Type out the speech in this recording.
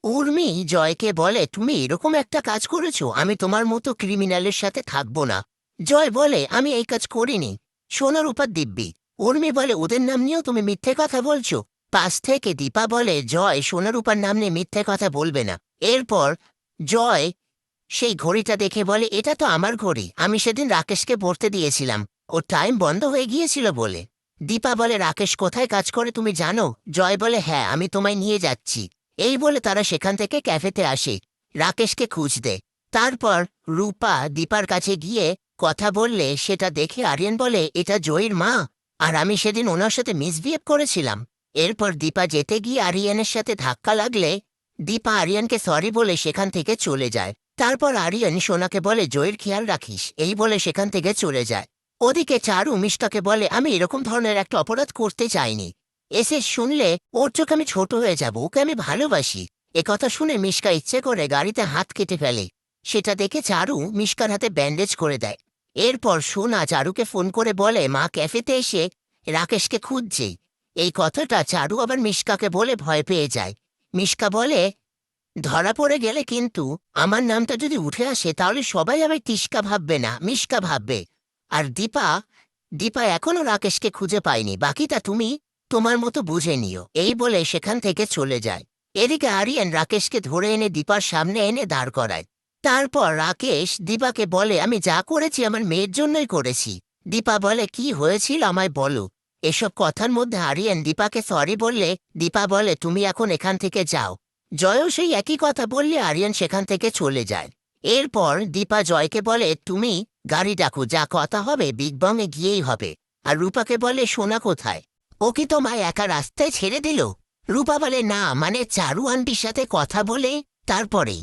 উর্মি জয়কে বলে, তুমি এরকম একটা কাজ করেছো, আমি তোমার মতো ক্রিমিনালের সাথে থাকবো না। জয় বলে, আমি এই কাজ করিনি। সোনার উপর দিব্যি। উর্মি বলে, ওদের নাম নিয়েও তুমি মিথ্যে কথা বলছো। পাশ থেকে দীপা বলে, জয় সোনার উপর নাম নিয়ে মিথ্যে কথা বলবে না। এরপর জয় সেই ঘড়িটা দেখে বলে, এটা তো আমার ঘড়ি, আমি সেদিন রাকেশকে পড়তে দিয়েছিলাম, ওর টাইম বন্ধ হয়ে গিয়েছিল বলে। দীপা বলে, রাকেশ কোথায় কাজ করে তুমি জানো? জয় বলে, হ্যাঁ, আমি তোমায় নিয়ে যাচ্ছি। এই বলে তারা সেখান থেকে ক্যাফেতে আসে রাকেশকে খুঁজতে। তারপর রূপা দীপার কাছে গিয়ে কথা বললে সেটা দেখে আরিয়ান বলে, এটা জয়ীর মা, আর আমি সেদিন ওনার সাথে মিসবিহেভ করেছিলাম। এরপর দীপা যেতে গিয়ে আরিয়ানের সাথে ধাক্কা লাগলে দীপা আরিয়ানকে সরি বলে সেখান থেকে চলে যায়। তারপর আরিয়ান সোনাকে বলে, জয়ের খেয়াল রাখিস, এই বলে সেখান থেকে চলে যায়। ওদিকে চারু মিষ্টাকে বলে, আমি এরকম ধরনের একটা অপরাধ করতে চাইনি। এসে শুনলে ওর চোখে আমি ছোট হয়ে যাব, ওকে আমি ভালোবাসি। একথা শুনে মিষ্কা ইচ্ছে করে গাড়িতে হাত কেটে ফেলে। সেটা দেখে চারু মিষ্কার হাতে ব্যান্ডেজ করে দেয়। এরপর সোনা চারুকে ফোন করে বলে, মা ক্যাফেতে এসে রাকেশকে খুঁজছে। এই কথাটা চারু আবার মিষ্কাকে বলে ভয় পেয়ে যায়। মিষ্কা বলে, ধরা পড়ে গেলে কিন্তু আমার নামটা যদি উঠে আসে তাহলে সবাই আবার তিস্কা ভাববে না, মিষ্কা ভাববে। আর দীপা দীপা এখনো রাকেশকে খুঁজে পায়নি, বাকিটা তুমি তোমার মতো বুঝে নিও, এই বলে সেখান থেকে চলে যায়। এদিকে আরিয়ান রাকেশকে ধরে এনে দীপার সামনে এনে দাঁড় করায়। তারপর রাকেশ দীপাকে বলে, আমি যা করেছি আমার মেয়ের জন্যই করেছি। দীপা বলে, কি হয়েছিল আমায় বলো। এসব কথার মধ্যে আরিয়ান দীপাকে সরি বললে দীপা বলে, তুমি এখন এখান থেকে যাও। জয়ও সেই একই কথা বললে আরিয়ান সেখান থেকে চলে যায়। এরপর দীপা জয়কে বলে, তুমি গাড়ি ডাকো, যা কথা হবে বিগ বংয়ে গিয়েই হবে। আর রূপাকে বলে, সোনা কোথায়? ও কি তোমায় একা রাস্তায় ছেড়ে দিল? রূপা বলে, না, মানে চারু আন্টির সাথে কথা বলে তারপরেই।